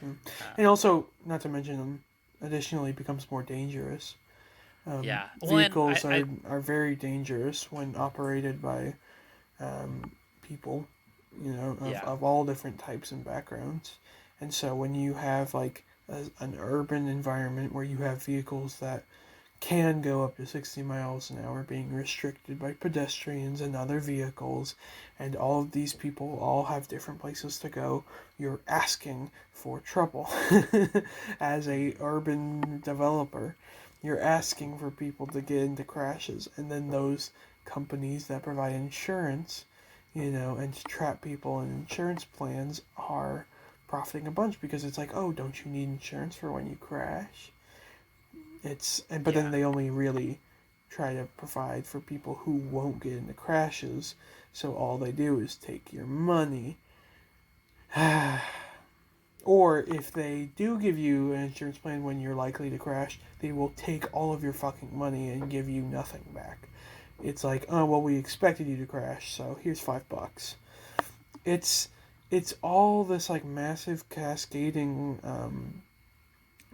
Mm. Uh, And also, not to mention, additionally becomes more dangerous. yeah. Well, and Vehicles are very dangerous when operated by people, yeah, of all different types and backgrounds. And so when you have like an urban environment where you have vehicles that can go up to 60 miles an hour being restricted by pedestrians and other vehicles, and all of these people all have different places to go, you're asking for trouble. As a urban developer, you're asking for people to get into crashes, and then those companies that provide insurance, and to trap people in insurance plans are profiting a bunch because it's like, oh, don't you need insurance for when you crash? But then yeah, they only really try to provide for people who won't get into crashes, so all they do is take your money. Or if they do give you an insurance plan when you're likely to crash, they will take all of your fucking money and give you nothing back. it's like, oh well, we expected you to crash, so here's $5. It's it's all this like massive cascading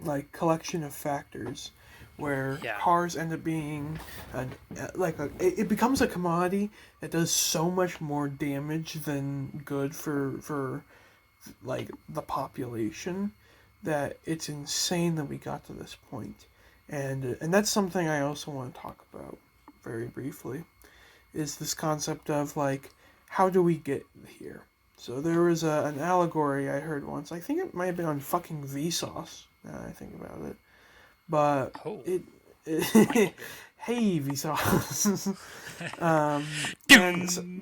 like collection of factors where Yeah. cars end up being it becomes a commodity that does so much more damage than good for like the population, that it's insane that we got to this point. And that's something I also want to talk about very briefly, is this concept of like, how do we get here? So there was an allegory I heard once. I think it might have been on fucking Vsauce. Now that I think about it, but Oh. it hey Vsauce.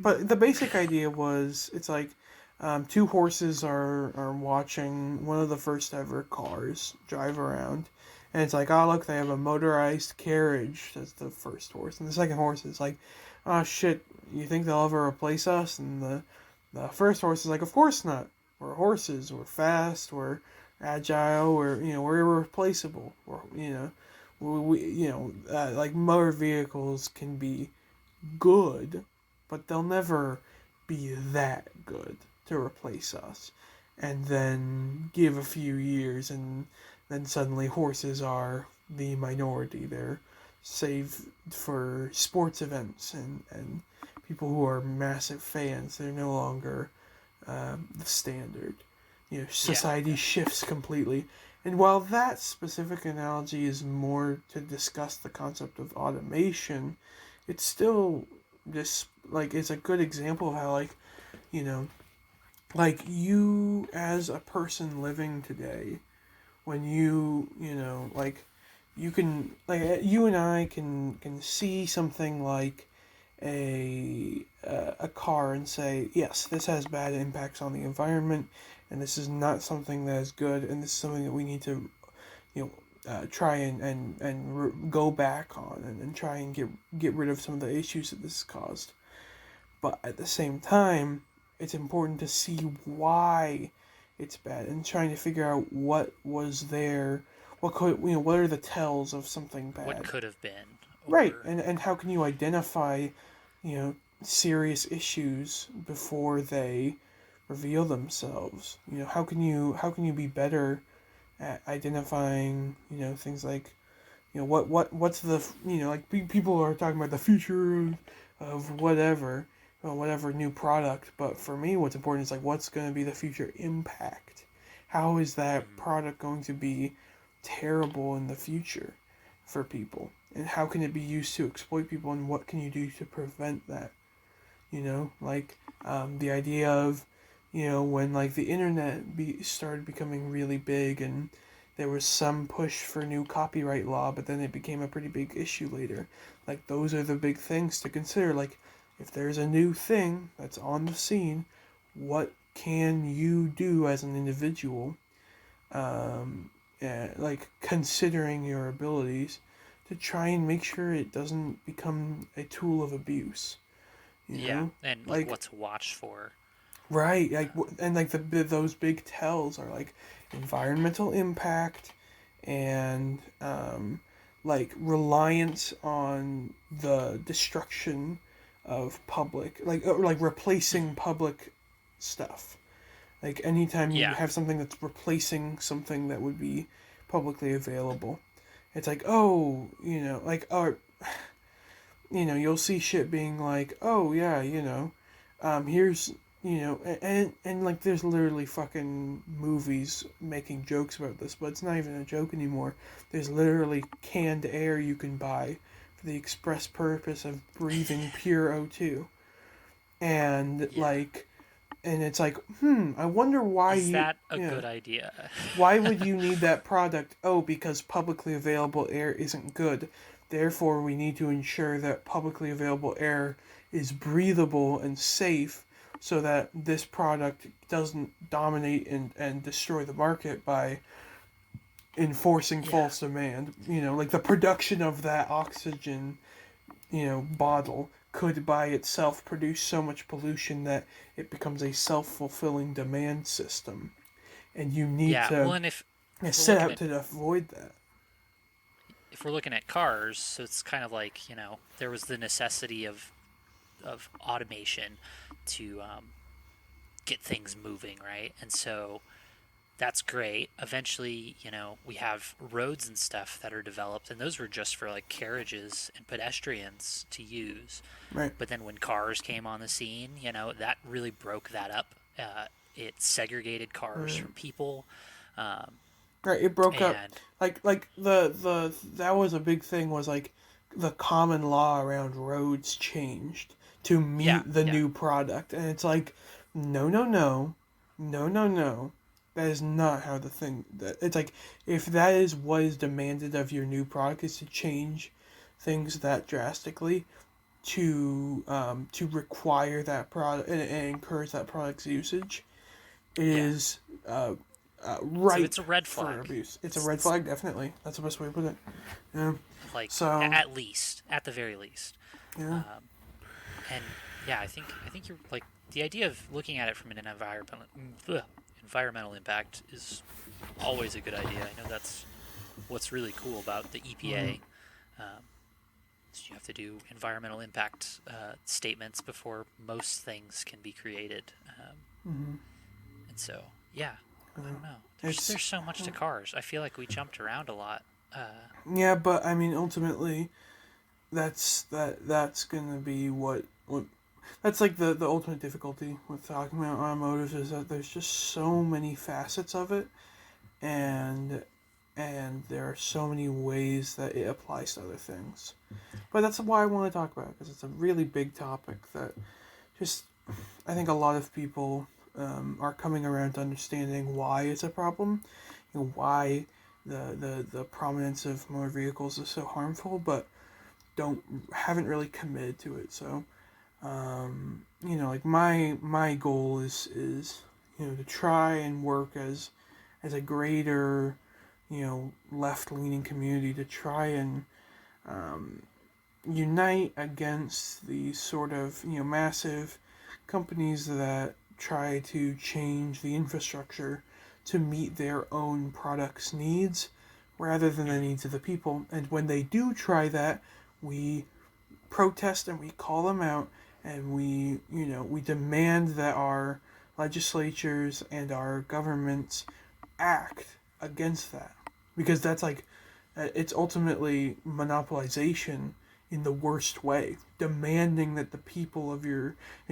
But the basic idea was, it's like two horses are watching one of the first ever cars drive around, and it's like, oh look, they have a motorized carriage. That's the first horse, and the second horse is like, oh shit, you think they'll ever replace us? And the first horse is like, of course not. We're horses. We're fast. We're agile. We're irreplaceable. Like motor vehicles can be good, but they'll never be that good to replace us. And then give a few years, and then suddenly horses are the minority. They're saved for sports events and people who are massive fans. They're no longer the standard. Society shifts completely. And while that specific analogy is more to discuss the concept of automation, it's still just like, it's a good example of how you know like you as a person living today, when like you can, like you and I can see something like a car and say, yes, this has bad impacts on the environment, and this is not something that is good, and this is something that we need to try and go back on, and try and get rid of some of the issues that this has caused. But at the same time, it's important to see why it's bad, and trying to figure out what was there, what are the tells of something bad. What could have been. Right, and how can you identify, serious issues before they reveal themselves? How can you be better at identifying, things like, what's the, like people are talking about the future of whatever new product, but for me, what's important is like, what's going to be the future impact? How is that product going to be terrible in the future for people? And how can it be used to exploit people, and what can you do to prevent that? The idea of, when like the internet started becoming really big, and there was some push for new copyright law, but then it became a pretty big issue later. Like, those are the big things to consider. Like, if there's a new thing that's on the scene, what can you do as an individual, like considering your abilities, to try and make sure it doesn't become a tool of abuse. And like what to watch for. Right, and like those big tells are like environmental impact, and like reliance on the destruction of public, like replacing public stuff. Like anytime you have something that's replacing something that would be publicly available, it's like, oh, you'll see shit being like, oh yeah, here's, and like there's literally fucking movies making jokes about this, but it's not even a joke anymore. There's literally canned air you can buy for the express purpose of breathing pure O2. And and it's like, I wonder why Is that a good idea? Why would you need that product? Oh, because publicly available air isn't good. Therefore, we need to ensure that publicly available air is breathable and safe, so that this product doesn't dominate and destroy the market by enforcing false demand. Like the production of that oxygen, bottle could by itself produce so much pollution that it becomes a self-fulfilling demand system. And you need to set out to avoid that. if we're looking at cars, so it's kind of like, there was the necessity of automation to get things moving, right? And so that's great. Eventually, we have roads and stuff that are developed, and those were just for like carriages and pedestrians to use. Right. But then when cars came on the scene, that really broke that up. It segregated cars Right. from people. Right. It broke up. And Like the that was a big thing, was like the common law around roads changed to yeah, meet the yeah, new product, and it's like, no, no, no, no, no, no. That is not how the thing. That it's like, if that is what is demanded of your new product, is to change things that drastically, to require that product, and encourage that product's usage, yeah. is So ripe it's a red for flag. abuse. It's a red flag, definitely. That's the best way to put it. Yeah. Like So at the very least. yeah. Um, and yeah, I think you're like the idea of looking at it from an environmental impact is always a good idea. I know that's what's really cool about the Mm-hmm. EPA. Um, is you have to do environmental impact statements before most things can be created. Mm-hmm. And so, yeah, I don't know. It's There's so much to cars. I feel like we jumped around a lot. yeah, but I mean, ultimately, that's gonna be what that's like the ultimate difficulty with talking about automotive, is that there's just so many facets of it, and there are so many ways that it applies to other things. But that's why I want to talk about it, because it's a really big topic that just, I think a lot of people are coming around to understanding why it's a problem, why the prominence of motor vehicles is so harmful, but haven't really committed to it. So, like my goal is to try and work as a greater, left leaning community, to try and unite against these sort of massive companies that try to change the infrastructure to meet their own products' needs rather than the needs of the people. And when they do try that, we protest and we call them out, and we demand that our legislatures and our governments act against that, because that's like, it's ultimately monopolization in the worst way. Demanding that the people of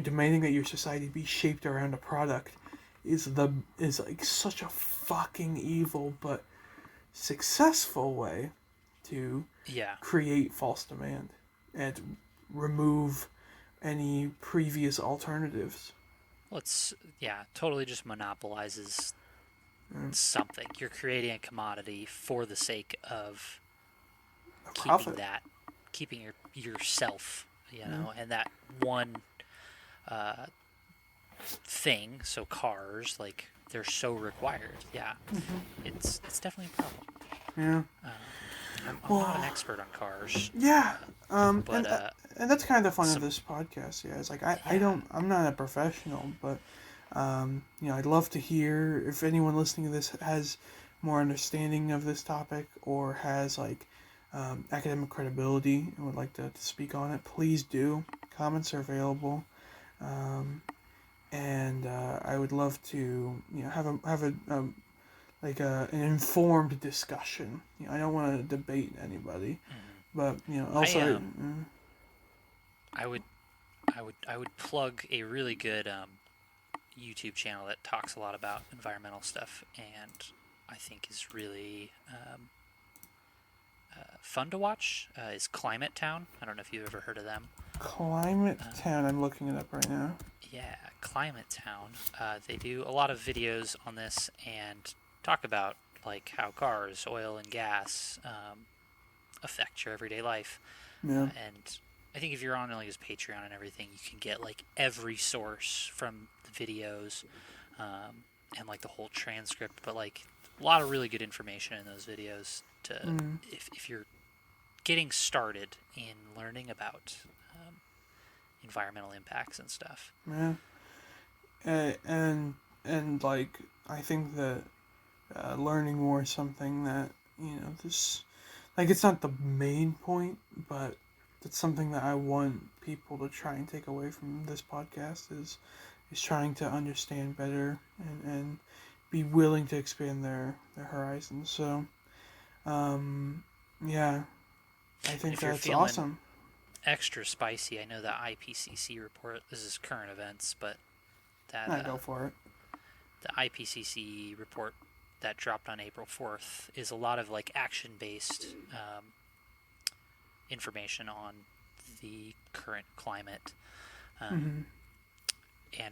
demanding that your society be shaped around a product is like such a fucking evil but successful way to Yeah. create false demand and remove any previous alternatives. Well, totally just monopolizes something. You're creating a commodity for the sake of A keeping profit. keeping yourself, and that one thing. So cars, like they're so required. Yeah, it's definitely a problem. Yeah. I'm not an expert on cars, Yeah. but And that's kind of the fun of some this podcast. Yeah, it's like yeah, I'm not a professional, but I'd love to hear if anyone listening to this has more understanding of this topic, or has like academic credibility and would like to speak on it. Please do. Comments are available, and I would love to have a like an informed discussion. I don't want to debate anybody, but I also. I would I would plug a really good YouTube channel that talks a lot about environmental stuff, and I think is really fun to watch. Is Climate Town. I don't know if you've ever heard of them. Climate Town. I'm looking it up right now. Yeah, Climate Town. They do a lot of videos on this and talk about like how cars, oil, and gas affect your everyday life. Yeah. And I think if you're on like his Patreon and everything, you can get like every source from the videos, and like the whole transcript. But like a lot of really good information in those videos to if you're getting started in learning about environmental impacts and stuff. Yeah. And like, I think that learning more is something that this like, it's not the main point, but it's something that I want people to try and take away from this podcast is trying to understand better and be willing to expand their horizons. So, yeah, I think that's awesome. Extra spicy. I know the IPCC report. This is current events, but that go for it. The IPCC report that dropped on April 4th is a lot of like action-based information on the current climate. And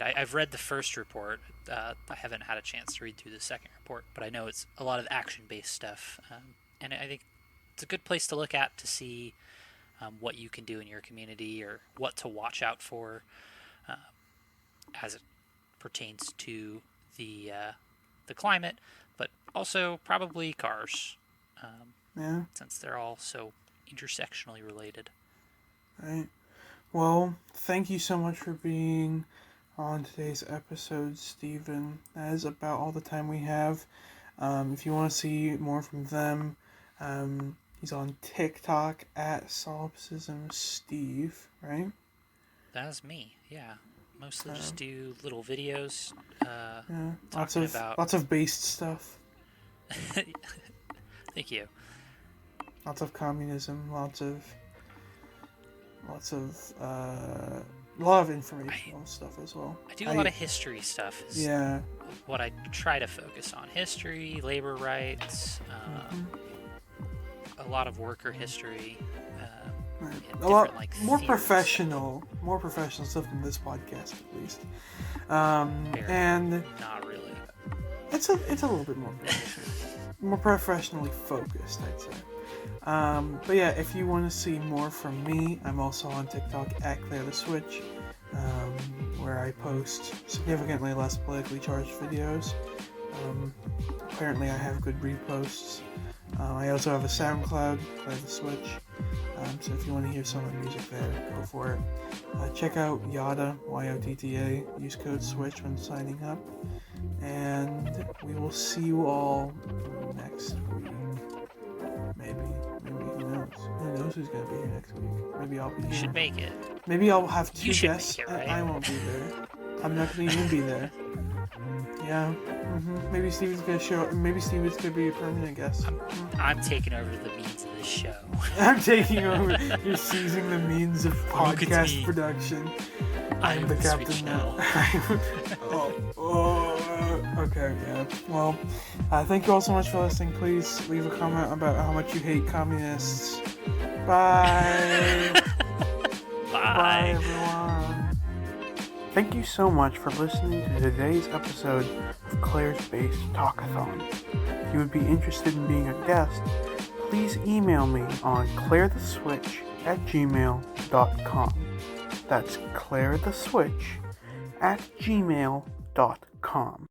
I've read the first report. I haven't had a chance to read through the second report, but I know it's a lot of action-based stuff. And I think it's a good place to look at to see what you can do in your community or what to watch out for as it pertains to the climate, but also probably cars, since they're all so intersectionally related. Right. Well, thank you so much for being on today's episode, Stephen. That is about all the time we have. If you want to see more from them, he's on TikTok at SolipsismSteve, right? That is me, yeah. Mostly just do little videos. Lots of based stuff. Thank you. Lots of communism. Lots of a lot of informational stuff as well. I do a lot of history stuff. Yeah. What I try to focus on: history, labor rights, a lot of worker history. A lot like more professional stuff than this podcast, at least. And not really. It's a little bit more professionally focused, I'd say. But yeah, if you want to see more from me, I'm also on TikTok at Claire Theswitch, where I post significantly less politically charged videos. Apparently, I have good reposts. I also have a SoundCloud, Claire Theswitch. So if you want to hear some of the music there, go for it. Check out Yotta, YOTTA. Use code SWITCH when signing up. And we will see you all next week. Maybe, who knows? Who knows who's going to be here next week? Maybe I'll be here. You should make it. Maybe I'll have two guests. Make it, right? I won't be there. I'm not going to even be there. Yeah. Maybe Steven's going to show up. Maybe Steven's going to be a permanent guest. I'm taking over the means of this show. I'm taking over. You're seizing the means of podcast production. I'm the captain now. Okay, yeah. Well, thank you all so much for listening. Please leave a comment about how much you hate communists. Bye. Bye, everyone. Thank you so much for listening to today's episode of Claire's Based Talkathon. If you would be interested in being a guest, please email me on clairetheswitch@gmail.com. That's clairetheswitch@gmail.com.